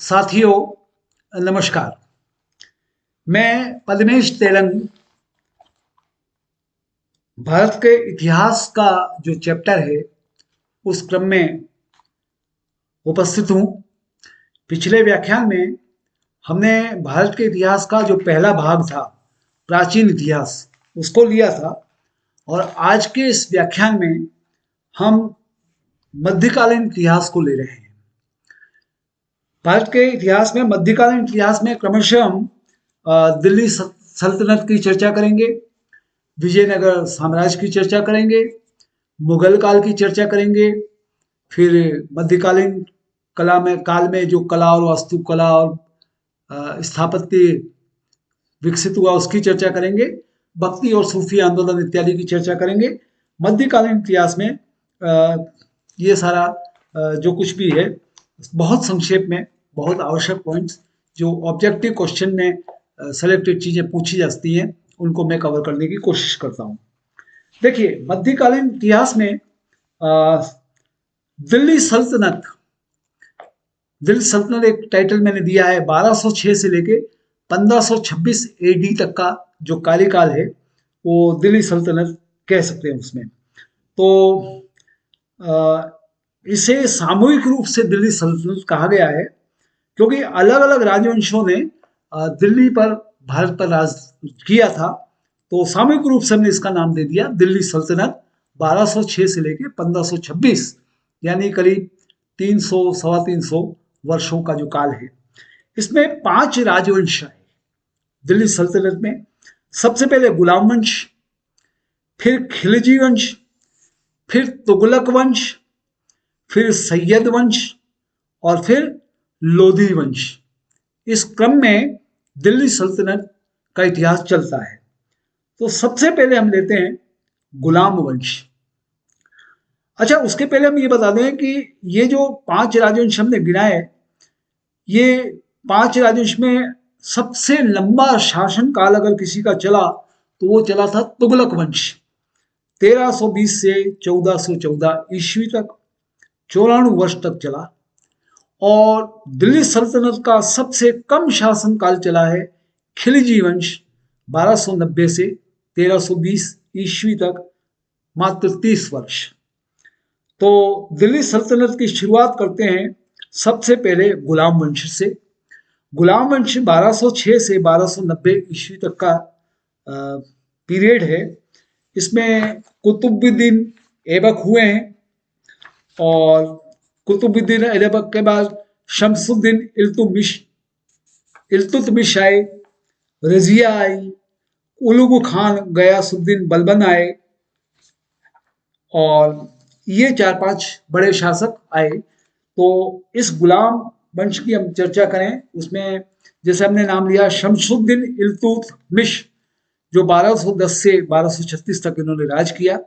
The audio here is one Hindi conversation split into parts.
साथियों नमस्कार। मैं पद्मेश तेलंग भारत के इतिहास का जो चैप्टर है उस क्रम में उपस्थित हूँ। पिछले व्याख्यान में हमने भारत के इतिहास का जो पहला भाग था, प्राचीन इतिहास, उसको लिया था और आज के इस व्याख्यान में हम मध्यकालीन इतिहास को ले रहे हैं। भारत के इतिहास में मध्यकालीन इतिहास में क्रमशः हम दिल्ली सल्तनत की चर्चा करेंगे, विजयनगर साम्राज्य की चर्चा करेंगे, मुगल काल की चर्चा करेंगे, फिर मध्यकालीन काल में जो कला और वास्तुकला और स्थापत्य विकसित हुआ उसकी चर्चा करेंगे, भक्ति और सूफी आंदोलन इत्यादि की चर्चा करेंगे। मध्यकालीन इतिहास में ये सारा जो कुछ भी है बहुत संक्षेप में, बहुत आवश्यक पॉइंट्स जो ऑब्जेक्टिव क्वेश्चन में सेलेक्टेड चीजें पूछी जाती हैं उनको मैं कवर करने की कोशिश करता हूं। देखिए, मध्यकालीन इतिहास में दिल्ली सल्तनत, दिल्ली सल्तनत एक टाइटल मैंने दिया है। 1206 से लेके 1526 एडी तक का जो कार्यकाल है वो दिल्ली सल्तनत कह सकते हैं। उसमें तो इसे सामूहिक रूप से दिल्ली सल्तनत कहा गया है क्योंकि अलग अलग राजवंशों ने दिल्ली पर, भारत पर राज किया था, तो सामूहिक रूप से हमने इसका नाम दे दिया दिल्ली सल्तनत। 1206 से लेके 1526 यानी करीब 300 सवा 300 वर्षों का जो काल है। इसमें 5 राजवंश आए दिल्ली सल्तनत में। सबसे पहले गुलाम वंश, फिर खिलजी वंश, फिर तुगलक वंश, फिर सैयद वंश और फिर लोधी वंश। इस क्रम में दिल्ली सल्तनत का इतिहास चलता है। तो सबसे पहले हम लेते हैं गुलाम वंश। अच्छा, उसके पहले हम ये बता दें कि ये जो 5 राजवंश हमने गिनाए, ये 5 राजवंश में सबसे लंबा शासन काल अगर किसी का चला तो वो चला था तुगलक वंश। 1320 से 1414 ईस्वी तक 94 वर्ष तक चला। और दिल्ली सल्तनत का सबसे कम शासन काल चला है खिलजी वंश, 1290 से 1320 ईस्वी तक, मात्र 30 वर्ष। तो दिल्ली सल्तनत की शुरुआत करते हैं सबसे पहले गुलाम वंश से। गुलाम वंश 1206 से 1290 ईस्वी तक का पीरियड है। इसमें कुतुबुद्दीन ऐबक हुए हैं और कुतुबुद्दीन ऐबक के बाद शमसुद्दीन इल्तुतमिश आए, रजिया आई, उलुग खान गयासुद्दीन बलबन आए और ये 4-5 बड़े शासक आए। तो इस गुलाम वंश की हम चर्चा करें, उसमें जैसे हमने नाम लिया शमसुद्दीन इल्तुतमिश, जो 1210 से 1236 तक इन्होंने राज किया।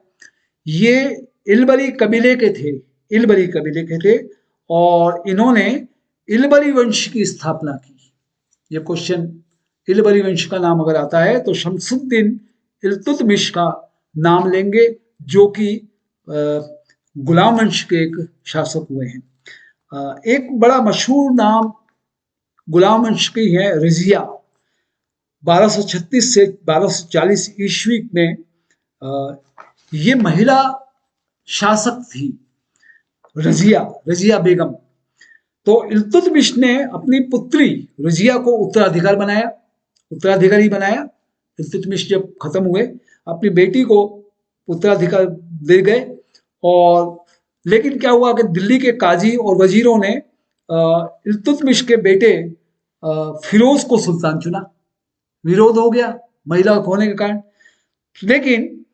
ये इलबरी कबीले के थे, इलबरी कबीले के थे और इन्होंने इलबरी वंश की स्थापना की। ये क्वेश्चन, इलबरी वंश का नाम अगर आता है तो शमसुद्दीन इल्तुतमिश का नाम लेंगे, जो कि गुलाम वंश के एक शासक हुए हैं। एक बड़ा मशहूर नाम गुलाम वंश की है रजिया। 1236 से 1240 ईस्वी में ये महिला शासक थी, रजिया, रजिया बेगम। तो इल्तुतमिश ने अपनी पुत्री रजिया को उत्तराधिकारी बनाया। इल्तुतमिश जब खत्म हुए, अपनी बेटी को उत्तराधिकार दे गए। और लेकिन क्या हुआ कि दिल्ली के काजी और वजीरों ने इल्तुतमिश के बेटे फिरोज को सुल्तान चुना। विरोध हो गया महिला होने के कारण। लेकिन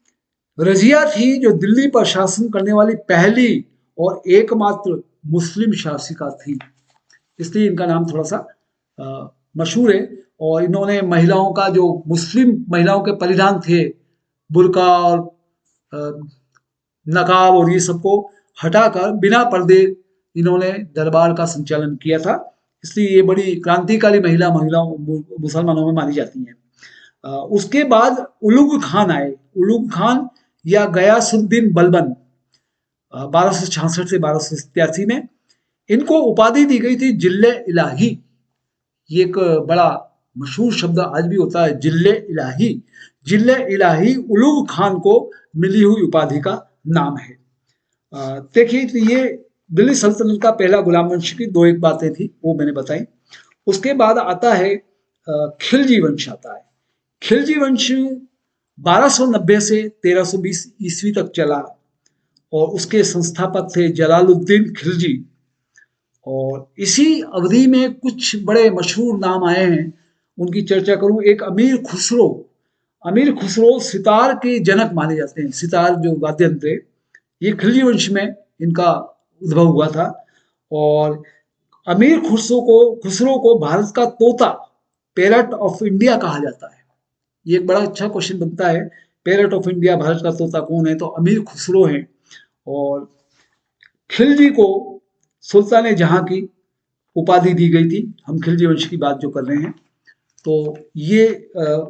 रजिया थी जो दिल्ली पर शासन करने वाली पहली और एकमात्र मुस्लिम शासिका थी, इसलिए इनका नाम थोड़ा सा मशहूर है। और इन्होंने महिलाओं का, जो मुस्लिम महिलाओं के परिधान थे, बुर्का और नकाब और ये सबको हटाकर बिना पर्दे इन्होंने दरबार का संचालन किया था। इसलिए ये बड़ी क्रांतिकारी महिलाओं मुसलमानों में मानी जाती हैं। उसके बाद उलुग खान आए। उलुग खान या गयासुद्दीन बलबन 1266 से 1287 में। इनको उपाधि दी गई थी जिल्ले इलाही। ये एक बड़ा मशहूर शब्द आज भी होता है, जिल्ले इलाही। जिल्ले इलाही उलूग खान को मिली हुई उपाधि का नाम है। देखिए, तो ये दिल्ली सल्तनत का पहला गुलाम वंश की दो एक बातें थी, वो मैंने बताई। उसके बाद आता है खिलजी वंश आता है। खिलजी वंश 1290 से 1320 ईस्वी तक चला और उसके संस्थापक थे जलालुद्दीन खिलजी। और इसी अवधि में कुछ बड़े मशहूर नाम आए हैं, उनकी चर्चा करूं। एक अमीर खुसरो। अमीर खुसरो सितार के जनक माने जाते हैं। सितार जो वाद्य यंत्र है, ये खिलजी वंश में इनका उद्भव हुआ था। और अमीर खुसरो को भारत का तोता, पैरट ऑफ इंडिया कहा जाता है। ये एक बड़ा अच्छा क्वेश्चन बनता है, पैरट ऑफ इंडिया, भारत का तोता कौन है? तो अमीर खुसरो है। और खिलजी को सुल्तान जहां की उपाधि दी गई थी। हम खिलजी वंश की बात जो कर रहे हैं, तो ये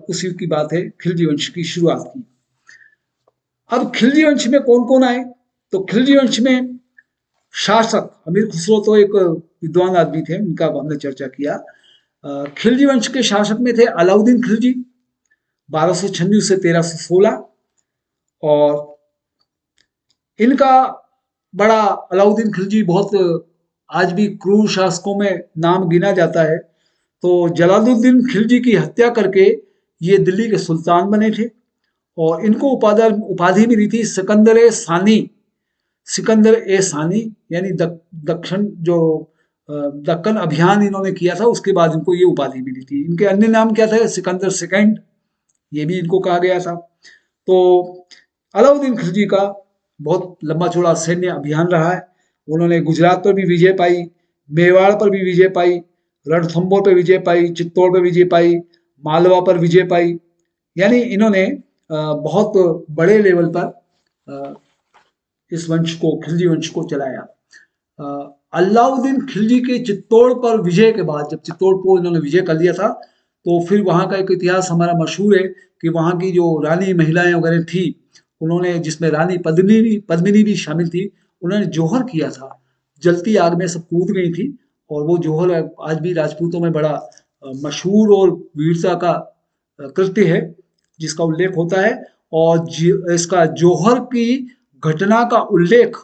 उसी की बात है, खिलजी वंश की शुरुआत की। अब खिलजी वंश में कौन कौन आए? तो खिलजी वंश में शासक, अमीर खुसरो तो एक विद्वान आदमी थे, उनका हमने चर्चा किया। खिलजी वंश के शासक में थे अलाउद्दीन खिलजी, 1296 से 1316। और इनका बड़ा, अलाउद्दीन खिलजी बहुत आज भी क्रूर शासकों में नाम गिना जाता है। तो जलालुद्दीन खिलजी की हत्या करके ये दिल्ली के सुल्तान बने थे। और इनको उपाधि मिली थी सिकंदर ए सानी। सिकंदर ए सानी यानी दक्षिण जो दक्कन अभियान इन्होंने किया था, उसके बाद इनको ये उपाधि मिली थी। इनके अन्य नाम क्या थे? सिकंदर सेकंड, ये भी इनको कहा गया था। तो अलाउद्दीन खिलजी का बहुत लंबा चौड़ा सैन्य अभियान रहा है। उन्होंने गुजरात पर भी विजय पाई, मेवाड़ पर भी विजय पाई, रणथंभौर पर विजय पाई, चित्तौड़ पर विजय पाई, मालवा पर विजय पाई। यानी इन्होंने बहुत बड़े लेवल पर इस वंश को, खिलजी वंश को चलाया। अलाउद्दीन खिलजी के चित्तौड़ पर विजय के बाद, जब चित्तौड़ को इन्होंने विजय कर लिया था, तो फिर वहां का एक इतिहास हमारा मशहूर है कि वहां की जो रानी महिलाएं वगैरह थी, उन्होंने, जिसमें रानी पद्मिनी भी शामिल थी, उन्होंने जोहर किया था। जलती आग में सब कूद गई थी। और वो जोहर आज भी राजपूतों में बड़ा मशहूर और वीरता का कृत्य है, जिसका उल्लेख होता है। और इसका जोहर की घटना का उल्लेख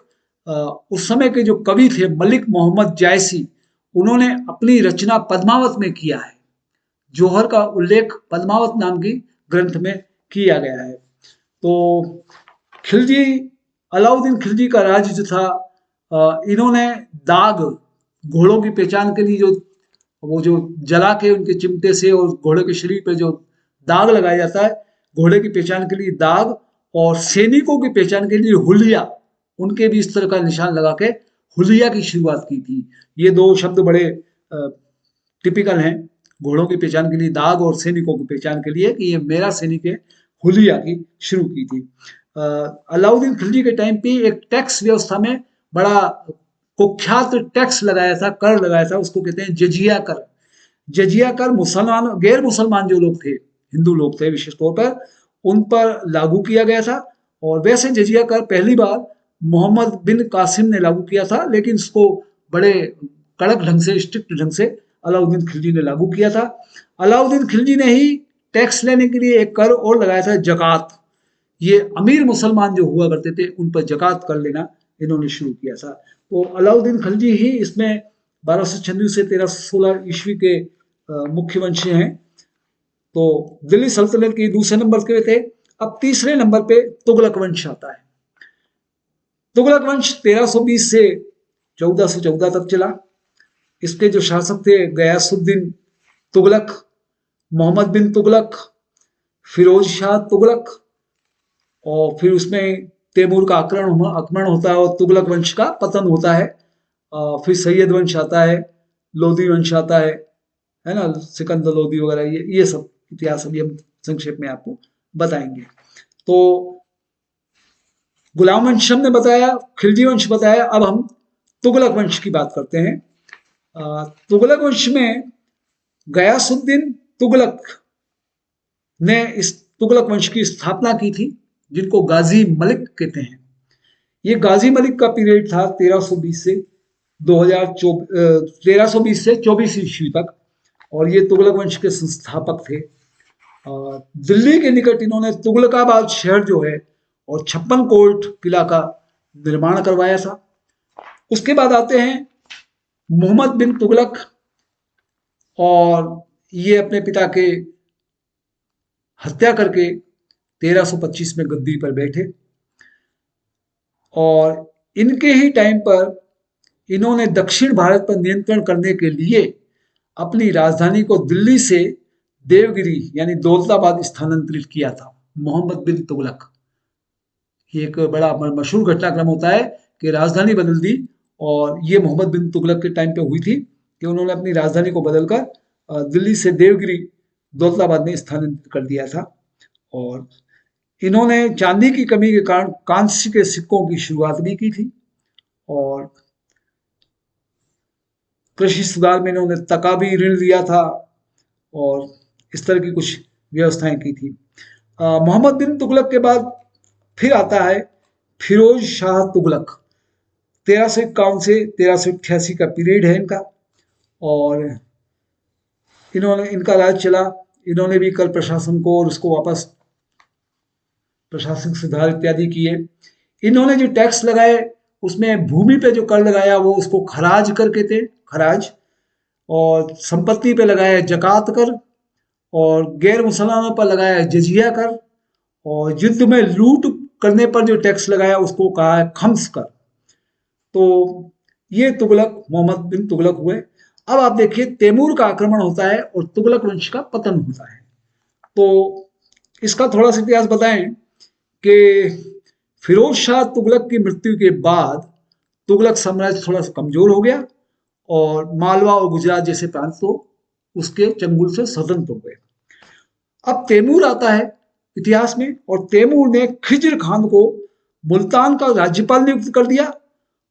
उस समय के जो कवि थे मलिक मोहम्मद जायसी, उन्होंने अपनी रचना पद्मावत में किया है। जोहर का उल्लेख पद्मावत नाम की ग्रंथ में किया गया है। तो खिलजी, अलाउद्दीन खिलजी का राज्य जो था, इन्होंने दाग, घोड़ों की पहचान के लिए वो जो जला के उनके चिमटे से और घोड़े के शरीर पे जो दाग लगाया जाता है, घोड़े की पहचान के लिए दाग, और सैनिकों की पहचान के लिए हुलिया, उनके भी इस तरह का निशान लगा के हुलिया की शुरुआत की थी। ये दो शब्द बड़े टिपिकल हैं, घोड़ों की पहचान के लिए दाग और सैनिकों की पहचान के लिए, कि ये मेरा सैनिक है, हुलिया की शुरू की थी। अलाउद्दीन खिलजी के टाइम पे एक टैक्स व्यवस्था में बड़ा कुख्यात टैक्स लगाया था, कर लगाया था, उसको कहते हैं जजिया कर। जजिया कर मुसलमान, गैर मुसलमान जो लोग थे, हिंदू लोग थे विशेष तौर पर, उन पर लागू किया गया था। और वैसे जजिया कर पहली बार मोहम्मद बिन कासिम ने लागू किया था, लेकिन इसको बड़े कड़क ढंग से, स्ट्रिक्ट ढंग से अलाउद्दीन खिलजी ने लागू किया था। अलाउद्दीन खिलजी ने ही टैक्स लेने के लिए एक कर और लगाया था, जकात। ये अमीर मुसलमान जो हुआ करते थे, उन पर जकात कर लेना इन्होंने शुरू किया था। तो अलाउद्दीन खिलजी ही इसमें 1296 से 1316 ईस्वी के मुख्य वंशी हैं। तो दिल्ली सल्तनत के दूसरे नंबर पे थे। अब तीसरे नंबर पे तुगलक वंश आता है। तुगलक वंश 1320 से 1414 तक चला। इसके जो शासक थे गयासुद्दीन तुगलक, मोहम्मद बिन तुगलक, फिरोज शाह तुगलक, और फिर उसमें तैमूर का आक्रमण होता है और तुगलक वंश का पतन होता है। फिर सैयद वंश आता है, लोधी वंश आता है ना, सिकंदर लोधी वगैरह, ये सब इतिहास अभी हम संक्षेप में आपको बताएंगे। तो गुलाम वंश हमने बताया, खिलजी वंश बताया, अब हम तुगलक वंश की बात करते हैं। तुगलक वंश में गयासुद्दीन तुगलक ने इस तुगलक वंश की स्थापना की थी, जिनको गाजी मलिक कहते हैं। ये गाजी मलिक का पीरियड था 1320 से 1320 से 24 ईस्वी तक, और ये तुगलक वंश के संस्थापक थे। दिल्ली के निकट इन्होंने तुगलकाबाद शहर जो है और 56 कोट किला का निर्माण करवाया था। उसके बाद आते हैं मोहम्मद बिन तुगलक, और ये अपने पिता के हत्या करके 1325 में गद्दी पर बैठे, और इनके ही टाइम पर इन्होंने दक्षिण भारत पर नियंत्रण करने के लिए अपनी राजधानी को दिल्ली से देवगिरी यानी दौलताबाद स्थानांतरित किया था। मोहम्मद बिन तुगलक, ये एक बड़ा मशहूर घटनाक्रम होता है कि राजधानी बदल दी, और ये मोहम्मद बिन तुगलक के टाइम पे हुई थी कि उन्होंने अपनी राजधानी को बदलकर दिल्ली से देवगिरी दौलताबाद में स्थानांतरित कर दिया था। और इन्होंने चांदी की कमी के कारण कांस्य के सिक्कों की शुरुआत भी की थी, और कृषि सुधार में इन्होंने तकाबी ऋण लिया था, और इस तरह की कुछ व्यवस्थाएं की थी। मोहम्मद बिन तुगलक के बाद फिर आता है फिरोज शाह तुगलक। 1351 से 1388 का पीरियड है इनका, और इनका राज चला। इन्होंने भी कर प्रशासन को और उसको वापस प्रशासनिक सुधार इत्यादि किए। इन्होंने जो टैक्स लगाए उसमें भूमि पे जो कर लगाया वो उसको खराज कर कहते, खराज, और संपत्ति पे लगाया जकात कर, और गैर मुसलमानों पर लगाया जजिया कर, और युद्ध में लूट करने पर जो टैक्स लगाया उसको कहा है खम्स कर। तो ये तुगलक, मोहम्मद बिन तुगलक हुए। अब आप देखिए तैमूर का आक्रमण होता है और तुगलक वंश का पतन होता है। तो इसका थोड़ा सा इतिहास बताएं कि फिरोज शाह तुगलक की मृत्यु के बाद तुगलक साम्राज्य थोड़ा सा कमजोर हो गया, और मालवा और गुजरात जैसे प्रांत तो उसके चंगुल से स्वतंत्र हो गए। अब तैमूर आता है इतिहास में, और तैमूर ने खिज्र खान को मुल्तान का राज्यपाल नियुक्त कर दिया,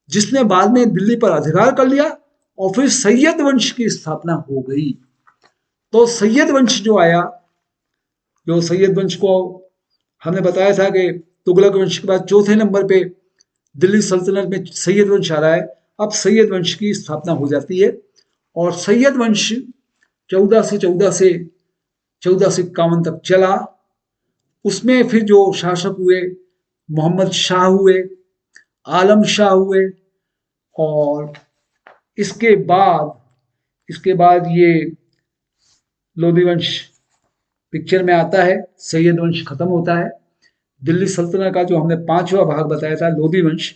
जिसने बाद में दिल्ली पर अधिकार कर लिया, और फिर सैयद वंश की स्थापना हो गई। तो सैयद वंश जो आया, जो सैयद वंश को हमने बताया था कि तुगलक वंश के बाद चौथे नंबर पे दिल्ली सल्तनत में सैयद वंश आ रहा है। अब सैयद वंश की स्थापना हो जाती है, और सैयद वंश 1451 तक चला। उसमें फिर जो शासक हुए, मोहम्मद शाह हुए, आलम शाह हुए, और इसके बाद ये लोधी वंश पिक्चर में आता है, सैयद वंश खत्म होता है। दिल्ली सल्तनत का जो हमने 5वां भाग बताया था लोधी वंश,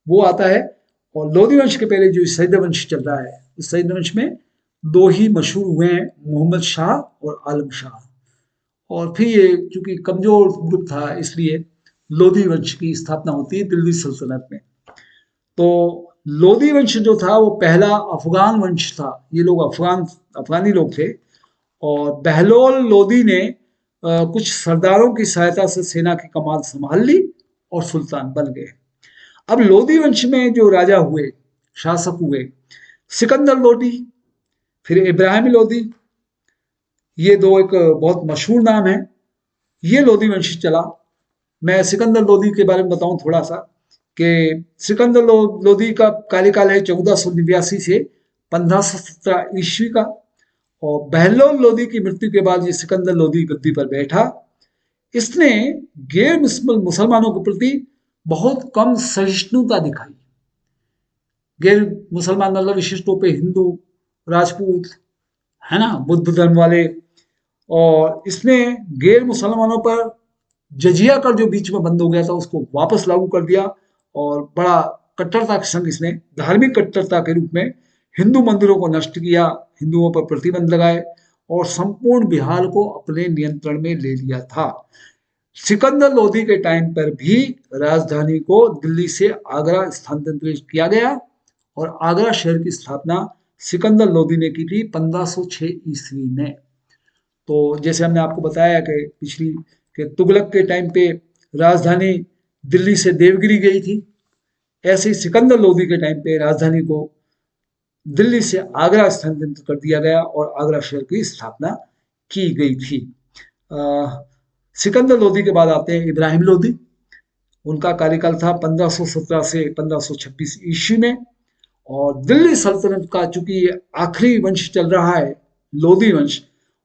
वो आता है, और लोधी वंश के पहले जो सैयद वंश चल रहा है, इस सैयद वंश में दो ही मशहूर हुए हैं, मोहम्मद शाह और आलम शाह। और फिर ये चूंकि कमजोर ग्रुप था इसलिए लोधी वंश की स्थापना होती है दिल्ली सल्तनत में। तो लोधी वंश जो था वो पहला अफगान वंश था। ये लोग अफगानी लोग थे, और बहलोल लोधी ने कुछ सरदारों की सहायता से सेना की कमान संभाल ली और सुल्तान बन गए। अब लोधी वंश में जो राजा हुए, शासक हुए, सिकंदर लोधी, फिर इब्राहिम लोधी, ये दो एक बहुत मशहूर नाम है। ये लोधी वंश चला। मैं सिकंदर लोधी के बारे में बताऊं थोड़ा सा, कि सिकंदर लोधी का कार्यकाल है 1489 से 1517 ईस्वी का, और बहलोल लोधी की मृत्यु के बाद ये सिकंदर लोधी गद्दी पर बैठा। इसने गैर मुसलमानों के प्रति बहुत कम सहिष्णुता दिखाई। गैर मुसलमान मतलब विशेष तौर पे हिंदू, राजपूत, है ना, बुद्ध धर्म वाले, और इसने गैर मुसलमानों पर जजिया कर जो बीच में बंद हो गया था उसको वापस लागू कर दिया, और बड़ा कट्टरता के संग इसने धार्मिक कट्टरता के रूप में हिंदू मंदिरों को नष्ट किया, हिंदुओं पर प्रतिबंध लगाए, और संपूर्ण बिहार को अपने नियंत्रण में ले लिया था। सिकंदर लोधी के टाइम पर भी राजधानी को दिल्ली से आगरा स्थानांतरित किया गया, और आगरा शहर की स्थापना सिकंदर लोधी ने की थी 1506 ईस्वी में। तो जैसे हमने आपको बताया कि तुगलक के टाइम पे राजधानी दिल्ली से देवगिरी गई थी, ऐसे ही सिकंदर लोधी के टाइम पे राजधानी को दिल्ली से आगरा स्थानांतरित कर दिया गया और आगरा शहर की स्थापना की गई थी। सिकंदर लोधी के बाद आते हैं इब्राहिम लोधी। उनका कार्यकाल था 1517 से 1526 ईस्वी में, और दिल्ली सल्तनत का चूंकि ये आखिरी वंश चल रहा है, लोधी वंश,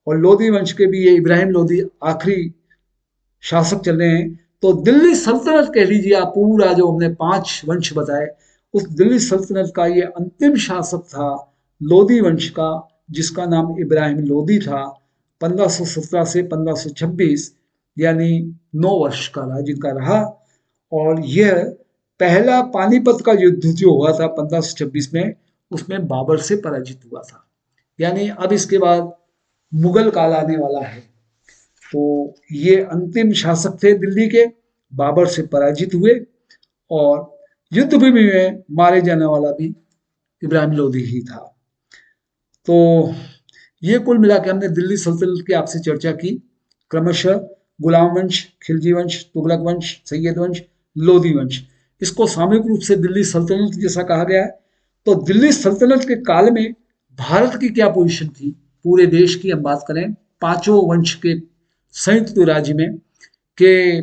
और लोधी वंश के भी ये इब्राहिम लोधी आखिरी शासक चल रहे हैं, तो दिल्ली सल्तनत कह लीजिए आप, पूरा जो हमने 5 वंश बताए, उस दिल्ली सल्तनत का ये अंतिम शासक था लोधी वंश का, जिसका नाम इब्राहिम लोधी था। 1517 से 1526, यानी 9 वर्ष का राज्य इनका रहा। और यह पहला पानीपत का युद्ध जो हुआ था 1526 में, उसमें बाबर से पराजित हुआ था। यानी अब इसके बाद मुगल काल आने वाला है। तो ये अंतिम शासक थे दिल्ली के, बाबर से पराजित हुए, और युद्ध भूमि में मारे जाने वाला भी इब्राहिम लोधी ही था। तो ये कुल मिला के हमने दिल्ली सल्तनत की आपसे चर्चा की, क्रमशः गुलाम वंश, खिलजी वंश, तुगलक वंश, सैयद वंश, लोधी वंश। इसको सामूहिक रूप से दिल्ली सल्तनत जैसा कहा गया है। तो दिल्ली सल्तनत के काल में भारत की क्या पोजीशन थी, पूरे देश की हम बात करें, पांचों वंश के संयुक्त राज्य में, के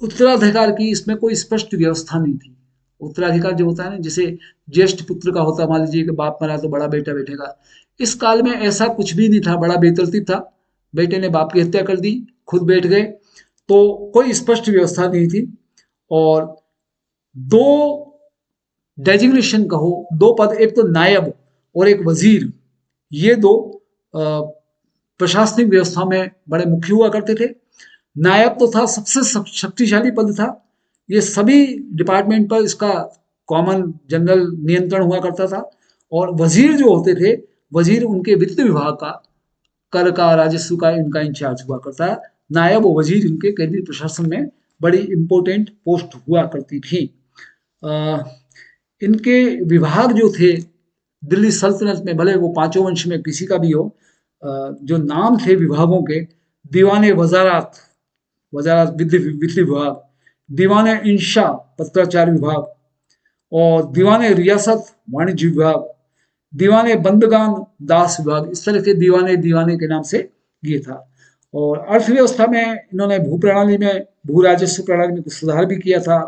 उत्तराधिकार की इसमें कोई स्पष्ट व्यवस्था नहीं थी। उत्तराधिकार जो होता है ना, जैसे ज्येष्ठ पुत्र का होता, मान लीजिए कि बाप मरा तो बड़ा बेटा बैठेगा, इस काल में ऐसा कुछ भी नहीं था, बड़ा बेतरतीब था, बेटे ने बाप की हत्या कर दी, खुद बैठ गए, तो कोई स्पष्ट व्यवस्था नहीं थी। और दो डेजिग्नेशन कहो, दो पद, एक तो नायब और एक वजीर, ये दो प्रशासनिक व्यवस्था में बड़े मुख्य हुआ करते थे। नायब तो था सबसे शक्तिशाली पद था, ये सभी डिपार्टमेंट पर इसका कॉमन जनरल नियंत्रण हुआ करता था। और वजीर जो होते थे, वजीर उनके वित्त विभाग का, कर का, राजस्व का इनका इंचार्ज हुआ करता है। नायब और वजीर इनके केंद्रीय प्रशासन में बड़ी इंपॉर्टेंट पोस्ट हुआ करती थी। इनके विभाग जो थे दिल्ली सल्तनत में, भले वो पांचों वंश में किसी का भी हो, जो नाम थे विभागों के, दीवाने वजारात, वजारत वित्त विभाग, दीवाने इंशा पत्राचार विभाग, और दीवाने रियासत वाणिज्य विभाग, दीवाने बंदगान दास विभाग, इस तरह के दीवाने दीवाने के नाम से ये था। और अर्थव्यवस्था में इन्होंने भू प्रणाली में, भू राजस्व प्रणाली में कुछ सुधार भी किया था।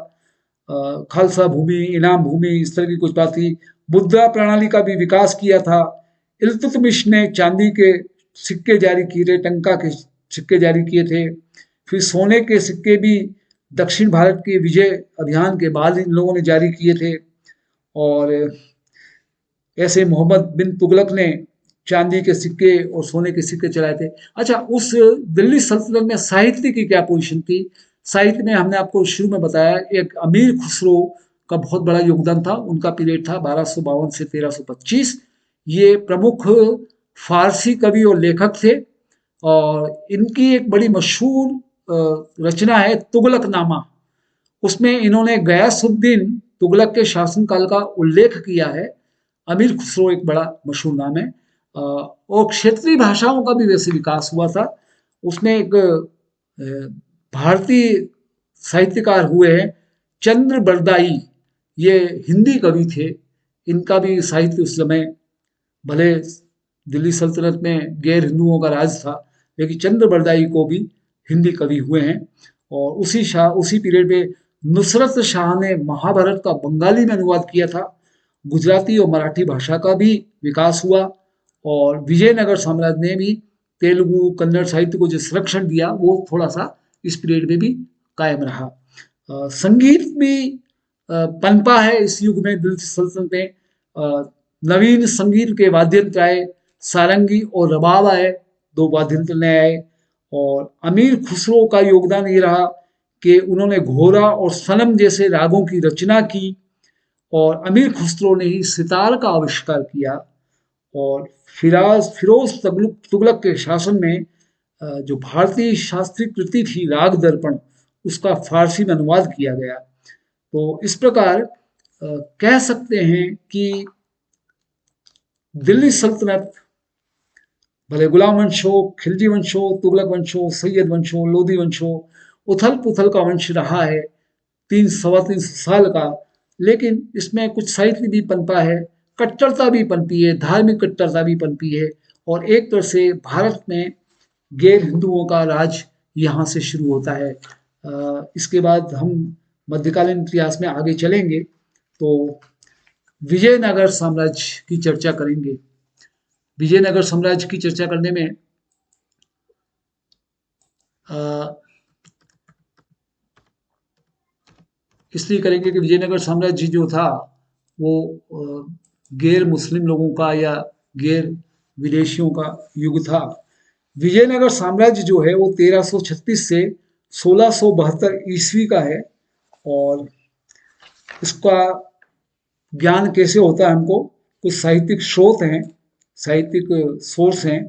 खालसा भूमि, इनाम भूमि, इस तरह की कुछ बात थी। मुद्रा प्रणाली का भी विकास किया था। इल्तुतमिश ने चांदी के सिक्के जारी किए थे, टंका के सिक्के जारी किए थे। फिर सोने के सिक्के भी दक्षिण भारत के विजय अभियान के बाद इन लोगों ने जारी किए थे। और ऐसे मोहम्मद बिन तुगलक ने चांदी के सिक्के और सोने के सिक्के चलाए थे। अच्छा, उस दिल्ली सल्तनत में साहित्य की क्या पोजीशन थी? साहित्य में हमने आपको शुरू में बताया, एक अमीर खुसरो का बहुत बड़ा योगदान था। उनका पीरियड था 1252 से 1325। ये प्रमुख फारसी कवि और लेखक थे, और इनकी एक बड़ी मशहूर रचना है तुगलकनामा। उसमें इन्होंने गयासुद्दीन तुगलक के शासनकाल का उल्लेख किया है। अमीर खुसरो एक बड़ा मशहूर नाम है। और क्षेत्रीय भाषाओं का भी वैसे विकास हुआ था। उसमें एक भारतीय साहित्यकार हुए हैं चंद्र बरदाई, ये हिंदी कवि थे। इनका भी साहित्य उस समय, भले दिल्ली सल्तनत में गैर हिंदुओं का राज था, लेकिन चंद्र बरदाई को भी हिंदी कवि हुए हैं। और उसी पीरियड में नुसरत शाह ने महाभारत का बंगाली में अनुवाद किया था। गुजराती और मराठी भाषा का भी विकास हुआ, और विजयनगर साम्राज्य ने भी तेलुगु कन्नड़ साहित्य को जो संरक्षण दिया, वो थोड़ा सा इस पीरियड में भी कायम रहा। संगीत भी पनपा है इस युग में दिल्ली सल्तनत में। नवीन संगीत के वाद्य यंत्र आए, सारंगी और रबाब आए, दो वाद्य यंत्र नए आए। और अमीर खुसरो का योगदान ये रहा कि उन्होंने घोरा और सनम जैसे रागों की रचना की, और अमीर खुसरो ने ही सितार का आविष्कार किया। और फिरोज तुगलक के शासन में जो भारतीय शास्त्रीय कृति थी राग दर्पण, उसका फारसी में अनुवाद किया गया। तो इस प्रकार कह सकते हैं कि दिल्ली सल्तनत, भले गुलाम वंश हो, खिलजी वंश हो, तुगलक वंश हो, सैयद वंश हो, लोधी वंश हो, उथल पुथल का वंश रहा है 300-325 साल का। लेकिन इसमें कुछ साहित्य भी पनपा है, कट्टरता भी पनपी है, धार्मिक कट्टरता भी पनपी है। और एक तरह से भारत में गैर हिंदुओं का राज यहाँ से शुरू होता है। इसके बाद हम मध्यकालीन इतिहास में आगे चलेंगे, तो विजयनगर साम्राज्य की चर्चा करेंगे। विजयनगर साम्राज्य की चर्चा करने में इसलिए करेंगे कि विजयनगर साम्राज्य जो था वो गैर मुस्लिम लोगों का या गैर विदेशियों का युग था। विजयनगर साम्राज्य जो है वो 1336 से 1672 ईस्वी का है। और इसका ज्ञान कैसे होता है हमको, कुछ साहित्यिक स्रोत हैं, साहित्यिक सोर्स हैं,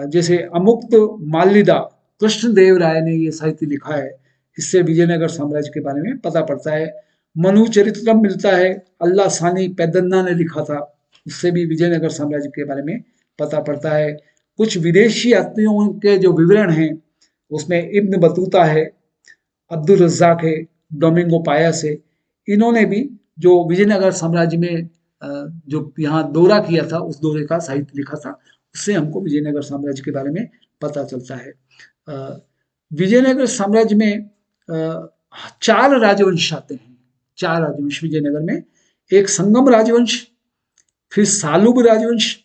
जैसे अमुक्त माल्यदा कृष्णदेव राय ने ये साहित्य लिखा है, इससे विजयनगर साम्राज्य के बारे में पता पड़ता है। मनु चरित्रम मिलता है, अल्लाह सानी पैदन्ना ने लिखा था, उससे भी विजयनगर साम्राज्य के बारे में पता पड़ता है। कुछ विदेशी यात्रियों के जो विवरण हैं उसमें इब्न बतूता है, अब्दुल रज्जाक है, डोमिंगो पायस है, इन्होंने भी जो विजयनगर साम्राज्य में जो यहाँ दौरा किया था उस दौरे का साहित्य लिखा था, उससे हमको विजयनगर साम्राज्य के बारे में पता चलता है। विजयनगर साम्राज्य में 4 राजवंश आते हैं, 4 राजवंश विजयनगर में। एक संगम राजवंश, फिर सालुब राजवंश,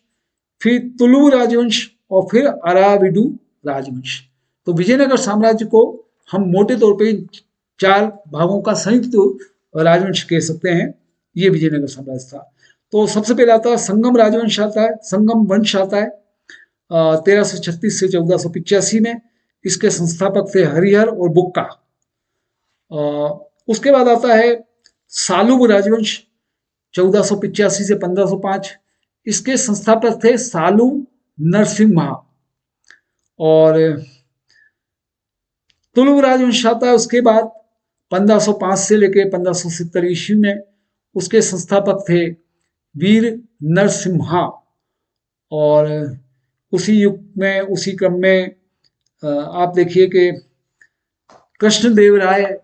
फिर तुलु राजवंश और फिर अराविडु राजवंश। तो विजयनगर साम्राज्य को हम मोटे तौर पे 4 भागों का संयुक्त राजवंश कह सकते हैं। ये विजयनगर साम्राज्य था। तो सबसे पहले आता है संगम राजवंश आता है, संगम वंश आता है 1336 से 1485 में। इसके संस्थापक थे हरिहर और बुक्का। उसके बाद आता है सालुब राजवंश 1485 से 1505। इसके संस्थापक थे सालु नरसिम्हा। और तुलुब राजवंश आता है उसके बाद 1505 से लेकर 1570 ईस्वी में। उसके संस्थापक थे वीर नरसिम्हा। और उसी युग में, उसी क्रम में आप देखिए कि कृष्णदेव राय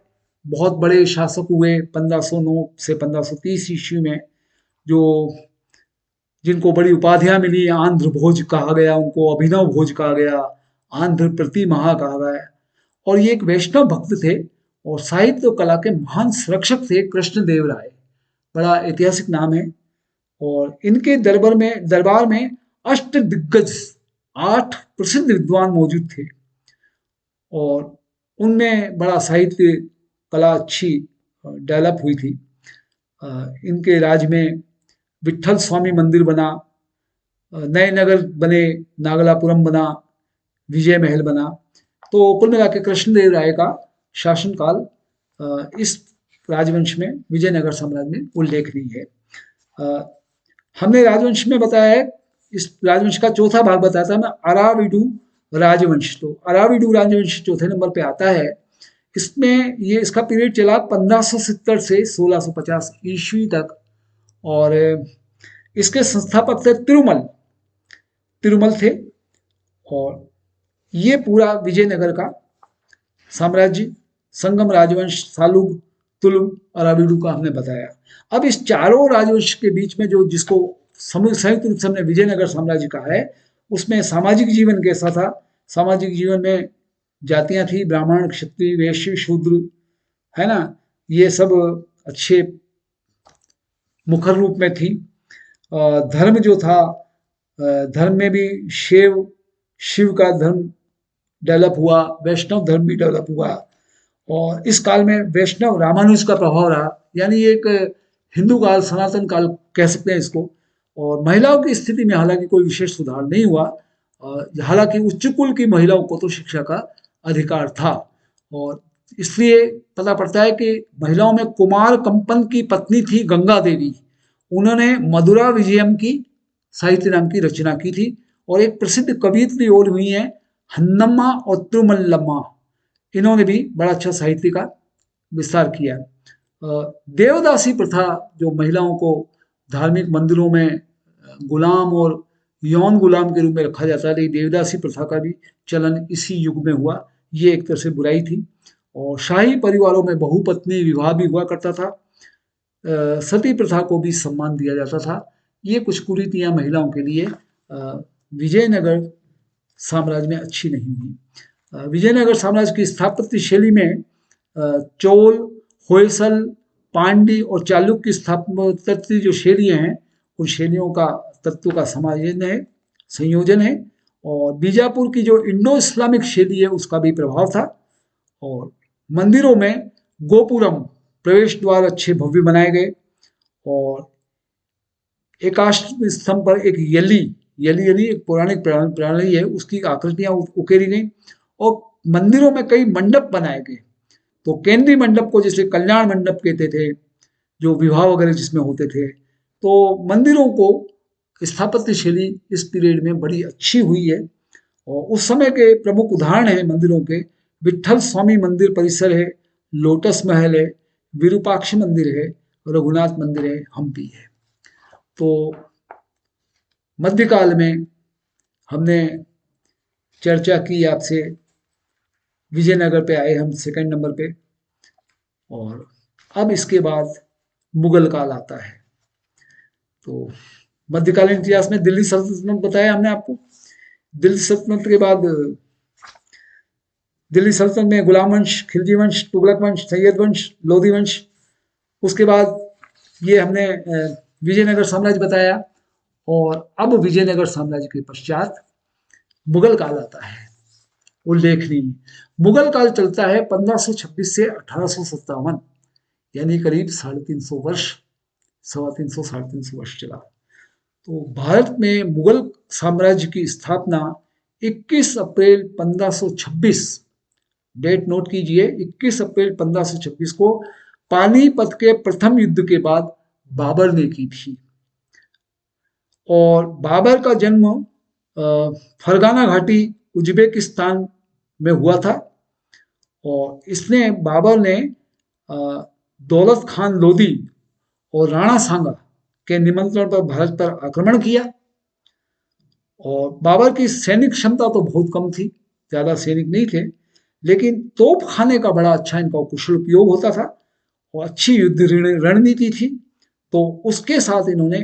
बहुत बड़े शासक हुए 1509 से 1530 ईस्वी में, जो जिनको बड़ी उपाधियां मिली। आंध्र भोज कहा गया उनको, अभिनव भोज कहा गया, आंध्र प्रति महा कहा गया। और ये एक वैष्णव भक्त थे और साहित्य और कला के महान संरक्षक थे कृष्णदेव राय। बड़ा ऐतिहासिक नाम है। और इनके दरबार में अष्ट दिग्गज 8 प्रसिद्ध विद्वान मौजूद थे और उनमें बड़ा साहित्य कला अच्छी डेवलप हुई थी। इनके राज में विट्ठल स्वामी मंदिर बना, नए नगर बने, नागलापुरम बना, विजय महल बना। तो कुल मिला के कृष्णदेव राय का शासनकाल इस राजवंश में, विजयनगर साम्राज्य में उल्लेखनीय है। हमने राजवंश में बताया है, इस राजवंश का चौथा भाग बताया था मैं, अराविडु राजवंश। तो अराविडु राजवंश चौथे नंबर पे आता है। इसमें ये इसका पीरियड चला 1570 से 1650 ईस्वी तक। और इसके संस्थापक थे तिरुमल थे। और ये पूरा विजयनगर का साम्राज्य, संगम राजवंश, सालुब, तुलुब, अराविडु का हमने बताया। अब इस चारों राजवंश के बीच में जो जिसको संयुक्त रूप से हमने विजयनगर साम्राज्य कहा है, उसमें सामाजिक जीवन कैसा था। सामाजिक जीवन में जातियां थी, ब्राह्मण, क्षत्रिय, वैश्य, शूद्र, है ना, ये सब अच्छे मुखर रूप में थी। धर्म जो था, धर्म में भी शिव का धर्म डेवलप हुआ, वैष्णव धर्म भी डेवलप हुआ। और इस काल में वैष्णव रामानुज का प्रभाव रहा, यानी एक हिंदू काल, सनातन काल कह सकते हैं इसको। और महिलाओं की स्थिति में हालांकि कोई विशेष सुधार नहीं हुआ। हालांकि उच्च कुल की महिलाओं को तो शिक्षा का अधिकार था। और इसलिए पता पड़ता है कि महिलाओं में कुमार कंपन की पत्नी थी गंगा देवी, उन्होंने मधुरा विजयम की साहित्य नाम की रचना की थी। और एक प्रसिद्ध कवियत्री और हुई है हन्नम्मा और तिरुमल्लम्मा, इन्होंने भी बड़ा अच्छा साहित्य का विस्तार किया। देवदासी प्रथा, जो महिलाओं को धार्मिक मंदिरों में गुलाम और यौन गुलाम के रूप में रखा जाता है, लेकिन देवदासी प्रथा का भी चलन इसी युग में हुआ। ये एक तरह से बुराई थी। और शाही परिवारों में बहुपत्नी विवाह भी हुआ करता था। सती प्रथा को भी सम्मान दिया जाता था। ये कुछ कुरीतियां महिलाओं के लिए विजयनगर साम्राज्य में अच्छी नहीं हुई। विजयनगर साम्राज्य की स्थापत्य शैली में चोल, होयसल पांडी और चालुक्य की स्थापत्य जो शैलियाँ हैं उन शैलियों का तत्व का संयोजन है। और बीजापुर की जो इंडो इस्लामिक शैली है उसका भी प्रभाव था। और मंदिरों में गोपुरम प्रवेश द्वार अच्छे भव्य बनाए गए और एकाष्ट स्तंभ पर एक यली यानी एक पौराणिक प्रणाली है उसकी आकृतियां उकेरी गई और मंदिरों में कई मंडप बनाए गए। तो केंद्रीय मंडप को जैसे कल्याण मंडप कहते थे, जो विवाह वगैरह जिसमें होते थे। तो मंदिरों को स्थापत्य शैली इस पीरियड में बड़ी अच्छी हुई है। और उस समय के प्रमुख उदाहरण हैं मंदिरों के, विट्ठल स्वामी मंदिर परिसर है, लोटस महल है, विरूपाक्ष मंदिर है, रघुनाथ मंदिर है, हम्पी है। तो मध्यकाल में हमने चर्चा की आपसे, विजयनगर पे आए हम सेकंड नंबर पे। और अब इसके बाद मुगल काल आता है। तो मध्यकालीन इतिहास में दिल्ली सल्तनत बताया हमने आपको। दिल्ली सल्तनत के बाद दिल्ली सल्तनत में गुलाम वंश, खिलजी वंश, तुगलक वंश, सैयद वंश, लोधी वंश। उसके बाद ये हमने विजयनगर साम्राज्य बताया। और अब विजयनगर साम्राज्य के पश्चात मुगल काल आता है। उल्लेखनीय मुगल काल चलता है 1526 से 1857, यानी करीब 350 वर्ष, 350 350 वर्ष चला। तो भारत में मुगल साम्राज्य की स्थापना 21 अप्रैल 1526, डेट नोट कीजिए, 21 अप्रैल 1526 को पानीपत के प्रथम युद्ध के बाद बाबर ने की थी। और बाबर का जन्म फरगाना घाटी उज्बेकिस्तान में हुआ था। और इसने बाबर ने दौलत खान लोदी और राणा सांगा के निमंत्रण पर भारत पर आक्रमण किया। और बाबर की सैनिक क्षमता तो बहुत कम थी, ज्यादा सैनिक नहीं थे, लेकिन तोप खाने का बड़ा अच्छा इनका कुशल उपयोग होता था और अच्छी युद्ध रणनीति थी। तो उसके साथ इन्होंने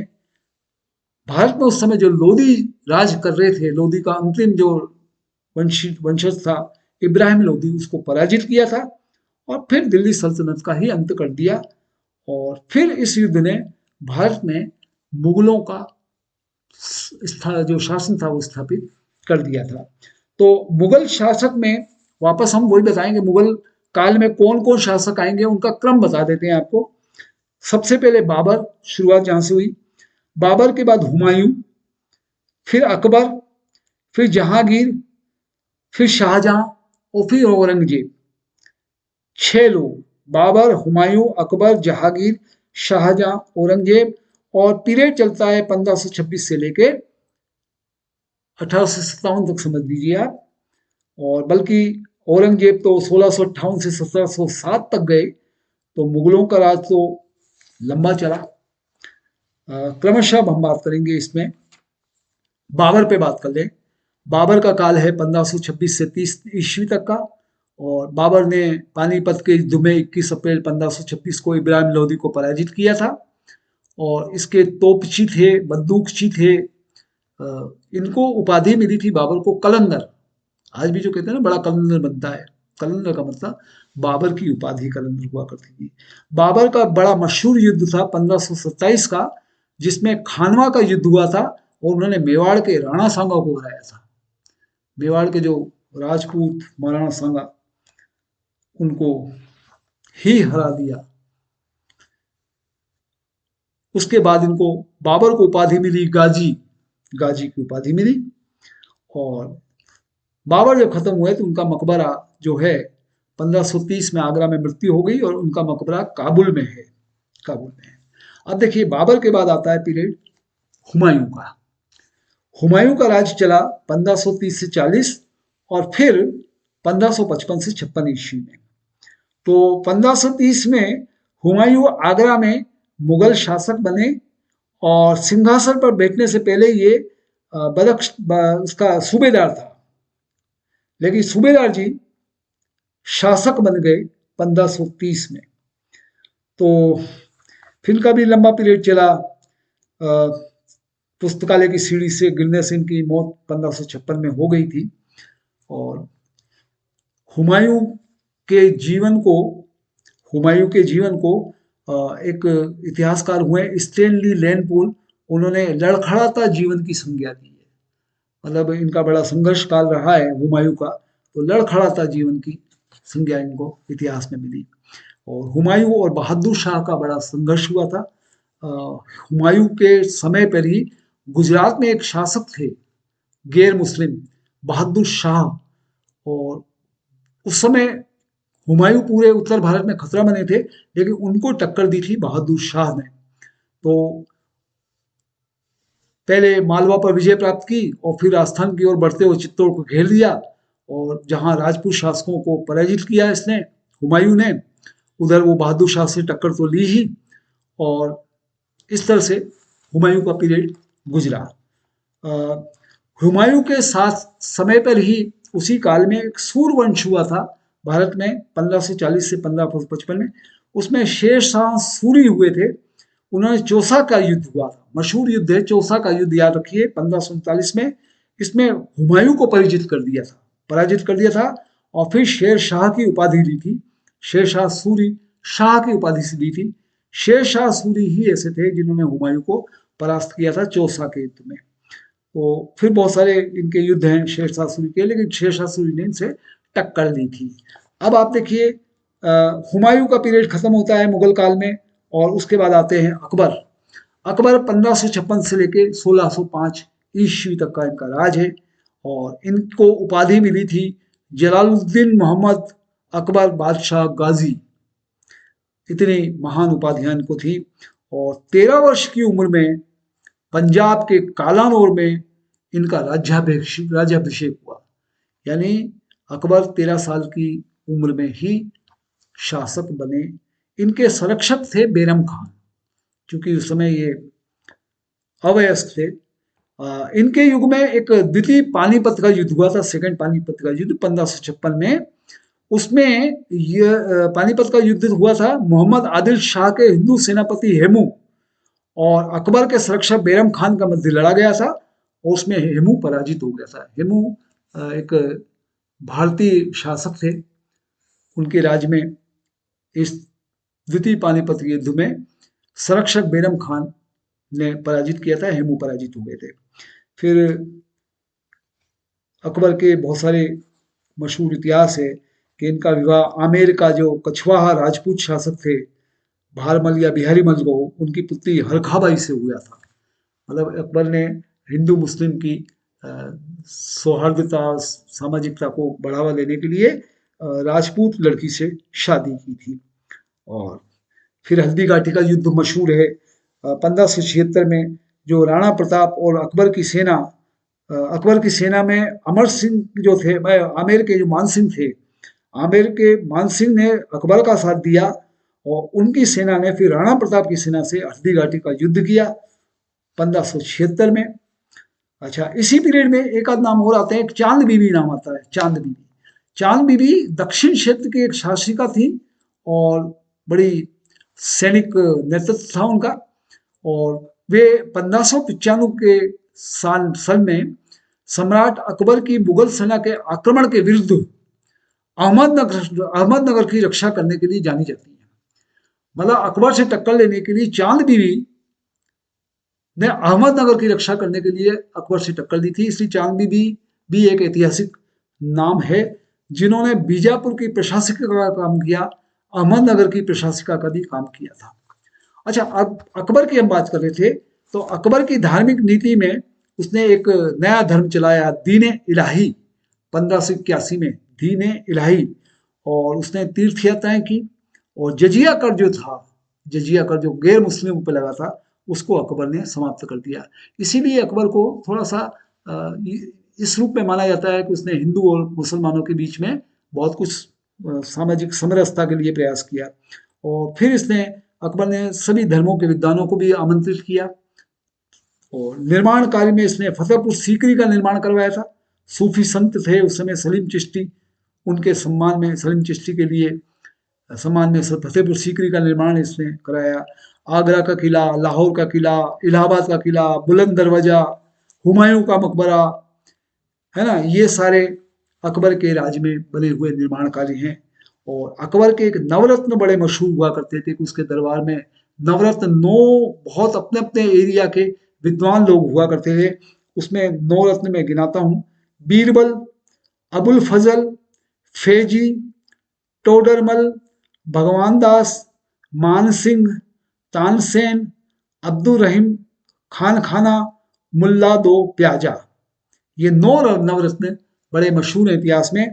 भारत में उस समय जो लोदी राज कर रहे थे, लोदी का अंतिम जो वंशज था इब्राहिम लोदी, उसको पराजित किया था और फिर दिल्ली सल्तनत का ही अंत कर दिया। और फिर इस युद्ध ने भारत में मुगलों का जो शासन था वो स्थापित कर दिया था। तो मुगल शासक में वापस हम वही बताएंगे, मुगल काल में कौन कौन शासक आएंगे उनका क्रम बता देते हैं आपको। सबसे पहले बाबर, शुरुआत जहां से हुई, बाबर के बाद हुमायूं, फिर अकबर, फिर जहांगीर, फिर शाहजहां और फिर औरंगजेब। 6 लोग, बाबर, हुमायूं, अकबर, जहांगीर, शाहजहां, औरंगजेब। और पीरियड चलता है 1526 से लेके 1857 तक समझ लीजिए आप। और बल्कि औरंगजेब तो 1658 से 1707 तक गए। तो मुगलों का राज तो लंबा चला। क्रमशः हम बात करेंगे इसमें। बाबर पे बात कर लें। बाबर का काल है 1526 से 30 ईस्वी तक का। और बाबर ने पानीपत के युद्ध में 21 अप्रैल 1526 को इब्राहिम लोदी को पराजित किया था। और इसके तोपची थे, बंदूकची थे। इनको उपाधि मिली थी बाबर को कलंदर। आज भी जो कहते हैं ना बड़ा कलंदर बनता है, कलंदर का मतलब बाबर की उपाधि कलंदर हुआ करती थी। बाबर का बड़ा मशहूर युद्ध था 1527 का, जिसमें खानवा का युद्ध हुआ था और उन्होंने मेवाड़ के राणा सांगा को हराया था। मेवाड़ के जो राजपूत महाराणा सांगा, उनको ही हरा दिया। उसके बाद इनको बाबर को उपाधि मिली गाजी, गाजी की उपाधि मिली। और बाबर जब खत्म हुए तो उनका मकबरा जो है 1530 में आगरा में मृत्यु हो गई और उनका मकबरा काबुल में है, काबुल में है। अब देखिए बाबर के बाद आता है पीरियड हुमायूं का। हुमायूं का राज चला 1530 से 40 और फिर 1555 से 56 ईस्वी में। तो 1530 में हुमायूं आगरा में मुगल शासक बने और सिंहासन पर बैठने से पहले ये बदख्श उसका सूबेदार था। लेकिन सूबेदार जी शासक बन गए 1530 में। तो फिर का भी लंबा पीरियड चला। पुस्तकालय की सीढ़ी से गिरने से इनकी मौत 1556 में हो गई थी। और हुमायूं के जीवन को एक इतिहासकार हुए स्टेनली लेनपूल, उन्होंने लड़खड़ाता जीवन की संज्ञा दी है। मतलब इनका बड़ा संघर्ष काल रहा है हुमायूं का, तो लड़खड़ाता जीवन की संज्ञा इनको इतिहास में मिली। और हुमायूं और बहादुर शाह का बड़ा संघर्ष हुआ था। हुमायूं के समय पर ही गुजरात में एक शासक थे गैर मुस्लिम, बहादुर शाह, और उस समय हुमायूं पूरे उत्तर भारत में खतरा बने थे, लेकिन उनको टक्कर दी थी बहादुर शाह ने। तो पहले मालवा पर विजय प्राप्त की और फिर राजस्थान की ओर बढ़ते हुए चित्तौड़ को घेर लिया, और जहां राजपूत शासकों को पराजित किया इसने हुमायूं ने, उधर वो बहादुर शाह से टक्कर तो ली ही, और इस तरह से हुमायूं का पीरियड गुजरा। हुमायूं के साथ समय पर ही उसी काल में एक सूर्यवंश हुआ था भारत में 1540 से 1555 में। उसमें शेर शाह सूरी हुए थे। उन्होंने चौसा का युद्ध हुआ था, मशहूर युद्ध है चौसा का युद्ध, याद रखिए 1539 में। इसमें हुमायूं को पराजित कर दिया था, और फिर शेर शाह की उपाधि ली थी। शेर शाह सूरी शाह की उपाधि से दी थी। शेर शाह सूरी ही ऐसे थे जिन्होंने हुमायूं को परास्त किया था चौसा के युद्ध में। तो फिर बहुत सारे इनके युद्ध हैं शेर शाह सूरी के, लेकिन शेर शाह सूरी ने इनसे टक्कर ली थी। अब आप देखिए हुमायूं का पीरियड खत्म होता है मुगल काल में, और उसके बाद आते हैं अकबर। अकबर 1556 से लेके 1605 ईस्वी तक का इनका राज है, और इनको उपाधि मिली थी जलालुद्दीन मोहम्मद अकबर बादशाह गाजी। इतनी महान उपाधियां इनको थी। और 13 वर्ष की उम्र में पंजाब के कालानौर में इनका राज्याभिषेक हुआ। यानी अकबर 13 साल की उम्र में ही शासक बने। इनके संरक्षक थे बैरम खान, क्योंकि उस समय ये अवयस्क थे। इनके युग में एक द्वितीय पानीपत का युद्ध हुआ था, सेकंड पानीपत का युद्ध 1556 में। उसमें यह पानीपत का युद्ध हुआ था मोहम्मद आदिल शाह के हिंदू सेनापति हेमू और अकबर के संरक्षक बैरम खान का मध्य लड़ा गया था, और उसमें हेमू पराजित हो गया था। हेमू एक भारतीय शासक थे, उनके राज्य में इस द्वितीय पानीपत युद्ध में संरक्षक बैरम खान ने पराजित किया था, हेमू पराजित हो गए थे। फिर अकबर के बहुत सारे मशहूर इतिहास है कि इनका विवाह आमेर का जो कछवाहा राजपूत शासक थे भारमल या बिहारी मल को, उनकी पुत्री हरखाबाई से हुआ था। मतलब अकबर ने हिंदू मुस्लिम की सौहार्दता सामाजिकता को बढ़ावा देने के लिए राजपूत लड़की से शादी की थी। और फिर हल्दी घाटी का युद्ध मशहूर है 1576 में, जो राणा प्रताप और अकबर की सेना में अमर सिंह जो थे, आमेर के जो मानसिंह थे, आमेर के मानसिंह ने अकबर का साथ दिया, और उनकी सेना ने फिर राणा प्रताप की सेना से हल्दी घाटी का युद्ध किया 1576 में। अच्छा, इसी पीरियड में एक आध नाम और आते हैं, एक चांद बीबी नाम आता है। चांद बीबी दक्षिण क्षेत्र की एक शासिका थी, और बड़ी सैनिक नेतृत्व था उनका। और वे 1595 के साल में सम्राट अकबर की मुगल सेना के आक्रमण के विरुद्ध अहमदनगर की रक्षा करने के लिए जानी जाती है। मतलब अकबर से टक्कर लेने के लिए चांद बीबी ने अहमदनगर की रक्षा करने के लिए अकबर से टक्कर दी थी। इसलिए चांद बीबी भी एक ऐतिहासिक नाम है, जिन्होंने बीजापुर की प्रशासिका का काम किया, अहमदनगर की प्रशासिका का भी काम किया था। अच्छा, अब अकबर की हम बात कर रहे थे, तो अकबर की धार्मिक नीति में उसने एक नया धर्म चलाया, दीन इलाही। 1581 में दीन इलाही, और उसने तीर्थ यात्राएं की, और जजिया कर जो था, जजिया कर जो गैर मुस्लिमों पर लगा था, उसको अकबर ने समाप्त कर दिया। इसीलिए अकबर को थोड़ा सा इस रूप में माना जाता है कि उसने हिंदू और मुसलमानों के बीच में बहुत कुछ सामाजिक समरसता के लिए प्रयास किया। और फिर इसने अकबर ने सभी धर्मों के विद्वानों को भी आमंत्रित किया, और निर्माण कार्य में इसने फतेहपुर सीकरी का निर्माण करवाया था। सूफी संत थे उस समय सलीम चिश्ती, उनके सम्मान में, सलीम चिश्ती के लिए सम्मान में फतेहपुर सीकरी का निर्माण इसने कराया। आगरा का किला, लाहौर का किला, इलाहाबाद का किला, बुलंद दरवाजा, हुमायूं का मकबरा, है ना, ये सारे अकबर के राज में बने हुए निर्माण कार्य हैं। और अकबर के एक नवरत्न बड़े मशहूर हुआ करते थे कि उसके दरबार में नवरत्न 9 बहुत अपने अपने एरिया के विद्वान लोग हुआ करते थे। उसमें 9 रत्न में गिनाता हूँ: बीरबल, अबुल फजल, फेजी, टोडरमल, भगवान दास, मानसिंह, तानसेन, अब्दुल रहीम, खान खाना, मुल्ला दो प्याजा। ये 9 नवरत्न बड़े मशहूर हैं इतिहास में।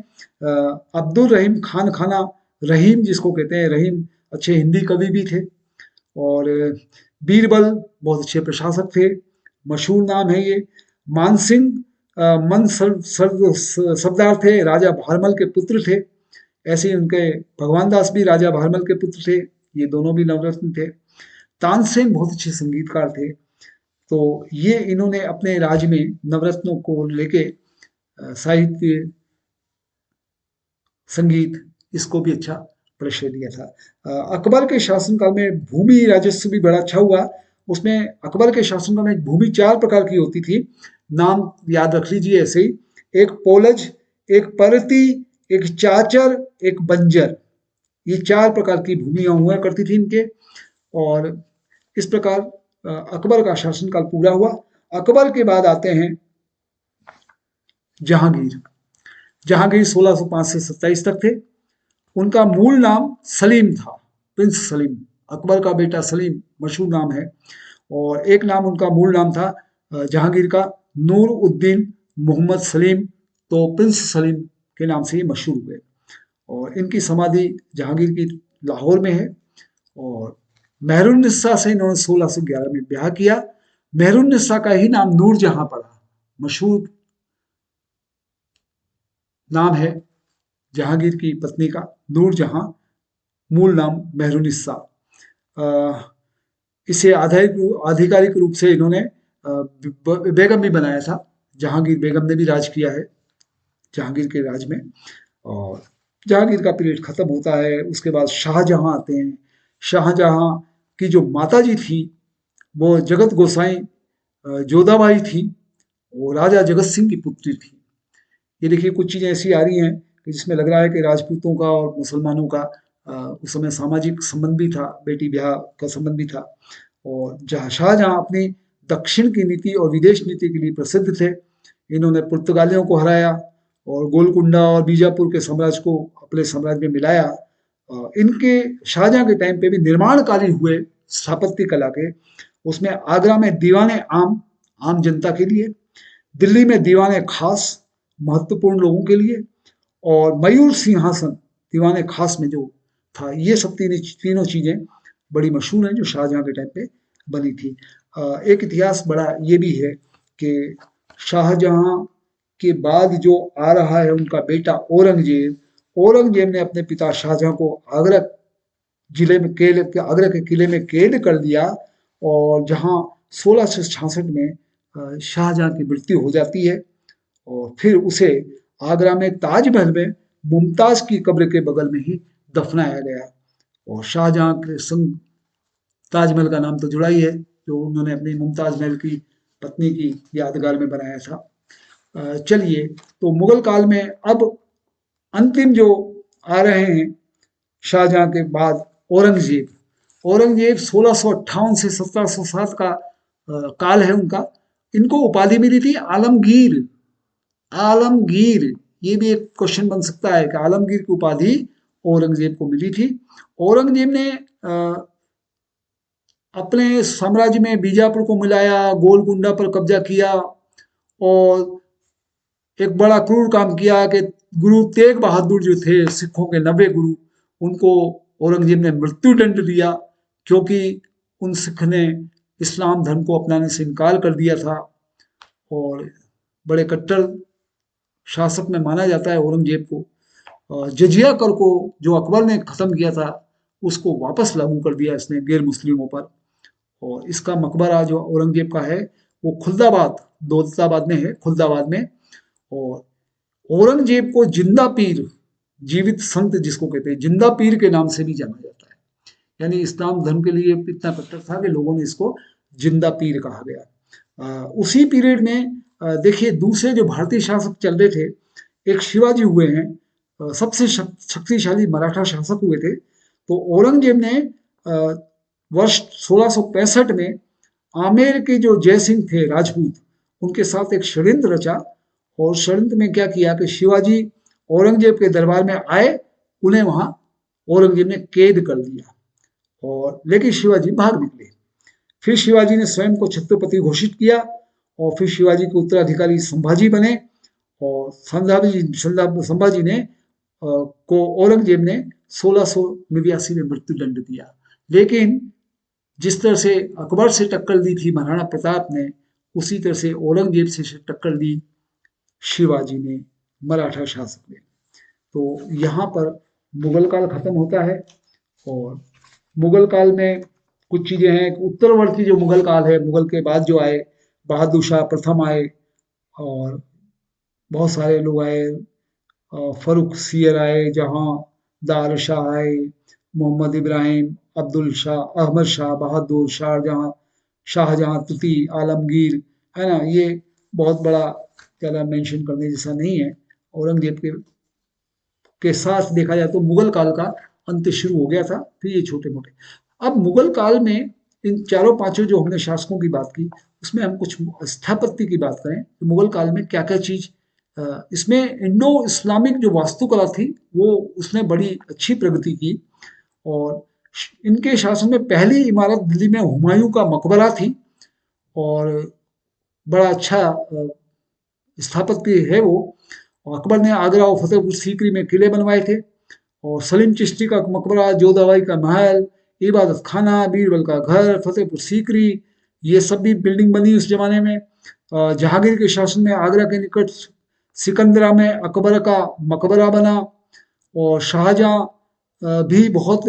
अब्दुल रहीम खान खाना, रहीम जिसको कहते हैं, रहीम अच्छे हिंदी कवि भी थे। और बीरबल बहुत अच्छे प्रशासक थे, मशहूर नाम है ये। मानसिंह मन सरदार थे, राजा भारमल के पुत्र थे। ऐसे ही उनके भगवान दास भी राजा भारमल के पुत्र थे, ये दोनों भी नवरत्न थे। तानसेन बहुत अच्छे संगीतकार थे। तो ये इन्होंने अपने राज्य में नवरत्नों को लेके साहित्य, संगीत, इसको भी अच्छा परिचय दिया था। अकबर के शासनकाल में भूमि राजस्व भी बड़ा अच्छा हुआ। उसमें अकबर के शासनकाल में भूमि 4 प्रकार की होती थी, नाम याद रख लीजिए ऐसे ही: एक पोलज, एक परती, एक चाचर, एक बंजर। ये 4 प्रकार की भूमियां हुआ करती थी इनके। और इस प्रकार अकबर का शासनकाल पूरा हुआ। अकबर के बाद आते हैं जहांगीर। जहांगीर 1605 से 27 तक थे। उनका मूल नाम सलीम था, प्रिंस सलीम। अकबर का बेटा सलीम मशहूर नाम है। और एक नाम उनका मूल नाम था जहांगीर का, नूर उद्दीन मोहम्मद सलीम। तो प्रिंस सलीम के नाम से ये मशहूर हुए। और इनकी समाधि जहांगीर की लाहौर में है। और मेहरुन्निसा से इन्होंने 1611 में ब्याह किया। मेहरुन्निसा का ही नाम नूरजहां पड़ा, मशहूर नाम है जहांगीर की पत्नी का, नूरजहां, मूल नाम मेहरुन्निसा। इसे आधिकारिक रूप से इन्होंने बेगम भी बनाया था। जहांगीर बेगम ने भी राज किया है जहांगीर के राज में। और जहांगीर का पीरियड खत्म होता है, उसके बाद शाहजहां आते हैं। शाहजहां की जो माता जी थी वो जगत गोसाई जोधाबाई थी, वो राजा जगत सिंह की पुत्री थी। ये देखिए कुछ चीज़ें ऐसी आ रही हैं कि जिसमें लग रहा है कि राजपूतों का और मुसलमानों का उस समय सामाजिक संबंध भी था, बेटी ब्याह का संबंध भी था। और शाहजहां अपनी दक्षिण की नीति और विदेश नीति के लिए प्रसिद्ध थे। इन्होंने पुर्तगालियों को हराया और गोलकुंडा और बीजापुर के साम्राज्य को अपने साम्राज्य में मिलाया। इनके शाहजहां के टाइम पे भी निर्माण कार्य हुए स्थापत्य कला के। उसमें आगरा में दीवाने आम जनता के लिए, दिल्ली में दीवाने खास महत्वपूर्ण लोगों के लिए, और मयूर सिंहासन दीवाने खास में जो था, ये सब तीनों चीजें बड़ी मशहूर हैं जो शाहजहां के टाइम पे बनी थी। एक इतिहास बड़ा ये भी है कि शाहजहां के बाद जो आ रहा है उनका बेटा औरंगजेब ने अपने पिता शाहजहां को आगरा के किले में कैद कर दिया। और जहां 1666 में शाहजहां की मृत्यु हो जाती है और फिर उसे आगरा में ताजमहल में मुमताज की कब्र के बगल में ही दफनाया गया। और शाहजहां के संग ताजमहल का नाम तो जुड़ा ही है, जो उन्होंने अपनी मुमताज महल की पत्नी की यादगार में बनाया था। चलिए, तो मुगल काल में अब अंतिम जो आ रहे हैं शाहजहां के बाद, औरंगजेब 1658 से 1707 का काल है उनका। इनको उपाधि मिली थी आलमगीर। आलमगीर, ये भी एक क्वेश्चन बन सकता है कि आलमगीर की उपाधि औरंगजेब को मिली थी। औरंगजेब ने अपने साम्राज्य में बीजापुर को मिलाया, गोलकुंडा पर कब्जा किया और एक बड़ा क्रूर काम किया कि गुरु तेग बहादुर जो थे, सिखों के 90 गुरु, उनको औरंगजेब ने मृत्युदंड दिया, क्योंकि उन सिख ने इस्लाम धर्म को अपनाने से इनकार कर दिया था। और बड़े कट्टर शासक में माना जाता है औरंगजेब को। जजिया कर को जो अकबर ने खत्म किया था, उसको वापस लागू कर दिया इसने गैर मुस्लिमों पर। और इसका मकबरा जो औरंगजेब का है वो खुलदाबाद, दौलताबाद में है, खुलदाबाद में। और औरंगजेब को जिंदा पीर, जीवित संत जिसको कहते हैं, जिंदा पीर के नाम से भी जाना जाता है। यानी इस्लाम धर्म के लिए इतना कट्टर था कि लोगों ने इसको जिंदा पीर कहा गया। उसी पीरियड में देखिए दूसरे जो भारतीय शासक चल रहे थे, एक शिवाजी हुए हैं, सबसे शक्तिशाली मराठा शासक हुए थे। तो औरंगजेब ने वर्ष 1665 में आमेर के जो जयसिंह थे राजपूत, उनके साथ एक षड्यंत्र रचा, और षड्यंत्र में क्या किया कि शिवाजी औरंगजेब के दरबार में आए, उन्हें वहां औरंगजेब ने कैद कर लिया, और लेकिन शिवाजी भाग निकले। फिर शिवाजी ने स्वयं को छत्रपति घोषित किया, और फिर शिवाजी के उत्तराधिकारी संभाजी बने, और संभाजी ने को औरंगजेब ने 1689 में मृत्युदंड दिया। लेकिन जिस तरह से अकबर से टक्कर दी थी महाराणा प्रताप ने, उसी तरह से औरंगजेब से टक्कर दी शिवाजी ने, मराठा शासक ने। तो यहाँ पर मुगल काल खत्म होता है, और मुगल काल में कुछ चीजें हैं। उत्तरवर्ती जो मुगल काल है, मुगल के बाद जो आए, बहादुर शाह प्रथम आए, और बहुत सारे लोग आए, फरुख सियर आए, जहांदार शाह आए, मोहम्मद इब्राहिम, अब्दुल शाह, अहमद शाह बहादुर, शाहजहां, शाहजहां तुती, आलमगीर, है ना। ये बहुत बड़ा ज़्यादा मेंशन करने जैसा नहीं है। औरंगजेब के साथ देखा जाए तो मुगल काल का अंत शुरू हो गया था, फिर ये छोटे मोटे। अब मुगल काल में इन चारों पांचों जो हमने शासकों की बात की, उसमें हम कुछ स्थापत्य की बात करें तो मुगल काल में क्या क्या चीज, इसमें इंडो इस्लामिक जो वास्तुकला थी वो उसने बड़ी अच्छी प्रगति की। और इनके शासन में पहली इमारत दिल्ली में हुमायूं का मकबरा थी, और बड़ा अच्छा स्थापत्य है वो। अकबर ने आगरा और फतेहपुर सीकरी में किले बनवाए थे, और सलीम चिश्ती का मकबरा, जोधाबाई का महल, इबादत खाना, बीरबल का घर, फतेहपुर सीकरी, ये सब भी बिल्डिंग बनी उस जमाने में। जहांगीर के शासन में आगरा के निकट सिकंदरा में अकबर का मकबरा बना, और शाहजहां भी बहुत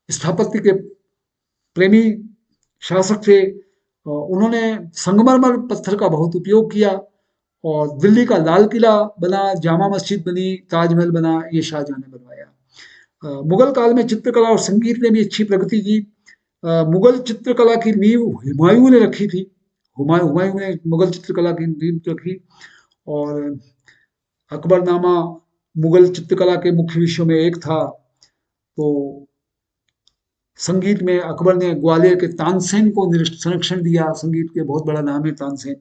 स्थापत्य के प्रेमी शासक थे। उन्होंने संगमरमर पत्थर का बहुत उपयोग किया, और दिल्ली का लाल किला बना, जामा मस्जिद बनी, ताजमहल बना, ये शाहजहां ने बनवाया। मुगल काल में चित्रकला और संगीत ने भी अच्छी प्रगति की। मुगल चित्रकला की नींव हुमायूं ने रखी थी। हुमायूं ने मुगल चित्रकला की नींव रखी, और अकबरनामा मुगल चित्रकला के मुख्य विषयों में एक था। तो संगीत में अकबर ने ग्वालियर के तानसेन को संरक्षण दिया, संगीत के बहुत बड़ा नाम है तानसेन।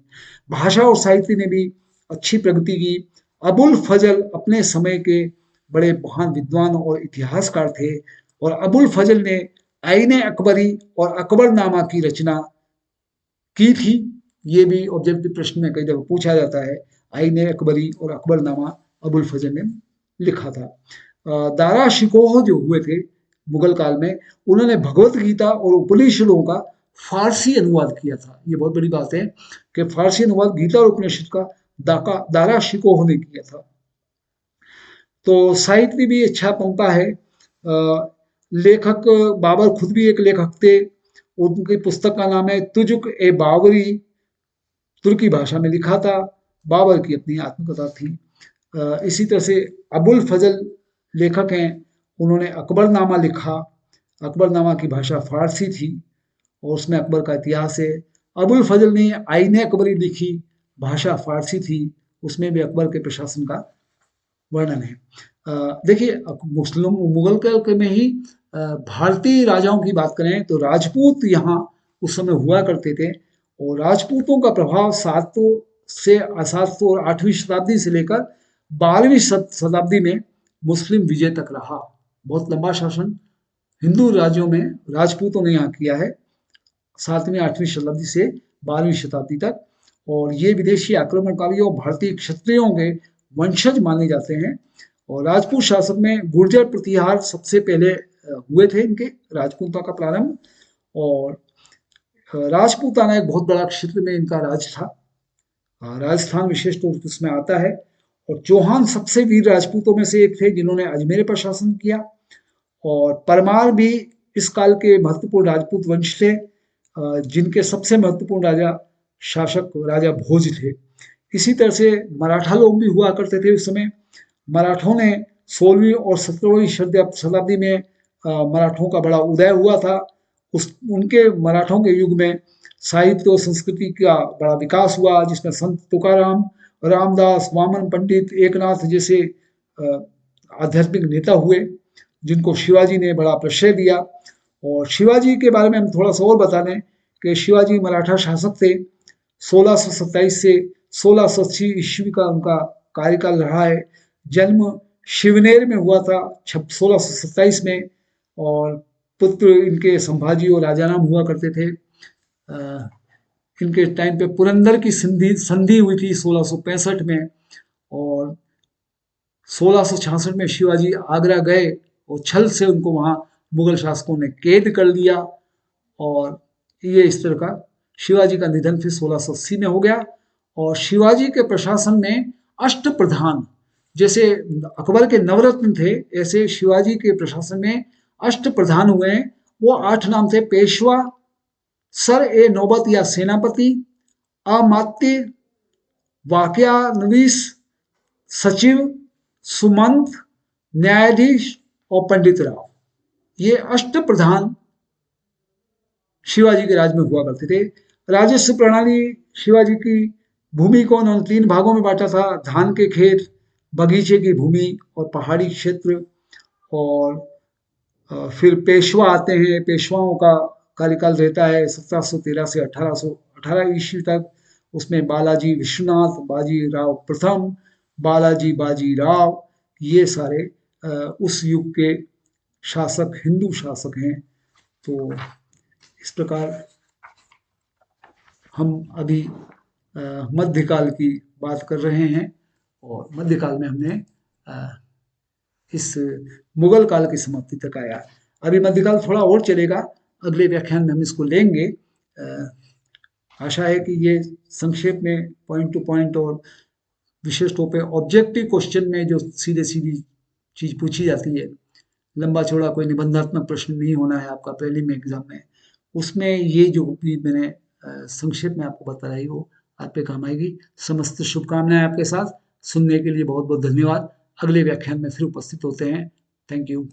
भाषा और साहित्य ने भी अच्छी प्रगति की। अबुल फजल अपने समय के बड़े महान विद्वान और इतिहासकार थे, और अबुल फजल ने आईने अकबरी और अकबरनामा की रचना की थी। ये भी ऑब्जेक्टिव प्रश्न में कई दफा पूछा जाता है। आईने अकबरी और अकबरनामा अबुल फजल ने लिखा था। दारा शिकोह जो हुए थे मुगल काल में, उन्होंने भगवत गीता और उपनिषदों का फारसी अनुवाद किया था। ये बहुत बड़ी बात है कि फारसी अनुवाद गीता और उपनिषद का दारा शिकोह ने किया था। तो साहित्य भी अच्छा बनता है। लेखक बाबर खुद भी एक लेखक थे। उनकी पुस्तक का नाम है तुजुक ए बाबरी, तुर्की भाषा में लिखा था। बाबर की अपनी आत्मकथा थी। इसी तरह से अबुल फजल लेखक हैं, उन्होंने अकबरनामा लिखा। अकबरनामा की भाषा फारसी थी, और उसमें अकबर का इतिहास है। अबुल फजल ने आईने अकबरी लिखी, भाषा फारसी थी, उसमें भी अकबर के प्रशासन का वर्णन है। देखिए, मुगल काल में ही भारतीय राजाओं की बात करें तो राजपूत यहाँ उस समय हुआ करते थे, और राजपूतों का प्रभाव 700 और 8वीं शताब्दी से लेकर 12वीं शताब्दी में मुस्लिम विजय तक रहा। बहुत लंबा शासन हिंदू राज्यों में राजपूतों ने यहाँ किया है, 7वीं 8वीं शताब्दी से 12वीं शताब्दी तक। और ये विदेशी आक्रमणकारियों और भारतीय क्षत्रियों के वंशज माने जाते हैं। और राजपूत शासन में गुर्जर प्रतिहार सबसे पहले हुए थे, इनके राजपूतों का प्रारंभ। और राजपूताना एक बहुत बड़ा क्षेत्र में इनका राज था। राजस्थान विशेष तौर पर इसमें आता है। और चौहान सबसे वीर राजपूतों में से एक थे, जिन्होंने अजमेर पर शासन किया। और परमार भी इस काल के महत्वपूर्ण राजपूत वंश थे, जिनके सबसे महत्वपूर्ण राजा शासक राजा भोज थे। इसी तरह से मराठा लोग भी हुआ करते थे उस समय। मराठों ने 16वीं और 17वीं शताब्दी में मराठों का बड़ा उदय हुआ था। उनके मराठों के युग में साहित्य और संस्कृति का बड़ा विकास हुआ, जिसमें संत तुकाराम, रामदास, वामन पंडित, एकनाथ जैसे आध्यात्मिक नेता हुए जिनको शिवाजी ने बड़ा प्रश्रय दिया। और शिवाजी के बारे में हम थोड़ा सा और बता दें कि शिवाजी मराठा शासक थे। 1627 से 1680 ईस्वी का उनका कार्यकाल रहा है। जन्म शिवनेर में हुआ था 1627 में, और पुत्र इनके संभाजी और राजाराम हुआ करते थे। इनके टाइम पे पुरंदर की संधि हुई थी 1665 में, और 1666 में शिवाजी आगरा गए और छल से उनको वहां मुगल शासकों ने कैद कर लिया। और ये इस तरह का शिवाजी का निधन फिर 1680 में हो गया। और शिवाजी के प्रशासन में अष्ट प्रधान, जैसे अकबर के नवरत्न थे, ऐसे शिवाजी के प्रशासन में अष्ट प्रधान हुए हैं। वो 8 नाम थे: पेशवा, सर ए नौबत या सेनापति, अमात्य, वाक्यानवीस, सचिव, सुमंत, न्यायाधीश और पंडित राव। ये अष्ट प्रधान शिवाजी के राज में हुआ करते थे। राजस्व प्रणाली शिवाजी की भूमि को उन्होंने 3 भागों में बांटा था: धान के खेत, बगीचे की भूमि और पहाड़ी क्षेत्र। और फिर पेशवा आते हैं। पेशवाओं का कार्यकाल रहता है 1713 से 1818 ईस्वी तक। उसमें बालाजी विश्वनाथ, बाजीराव प्रथम, बालाजी बाजीराव, ये सारे उस युग के शासक, हिंदू शासक हैं। तो इस प्रकार हम अभी मध्यकाल की बात कर रहे हैं, और मध्यकाल में हमने इस मुगल काल की समाप्ति तक आया। अभी मध्यकाल थोड़ा और चलेगा, अगले व्याख्यान में हम इसको लेंगे। आशा है कि ये संक्षेप में पॉइंट टू पॉइंट और विशेष तौर पे ऑब्जेक्टिव क्वेश्चन में जो सीधे सीधी चीज पूछी जाती है, लंबा चौड़ा कोई निबंधात्मक प्रश्न नहीं होना है आपका प्रीलिम एग्जाम में, उसमें ये जो भी मैंने संक्षेप में आपको बताई वो आप पे काम आएगी। समस्त शुभकामनाएं आपके साथ। सुनने के लिए बहुत बहुत धन्यवाद। अगले व्याख्यान में फिर उपस्थित होते हैं। Thank you.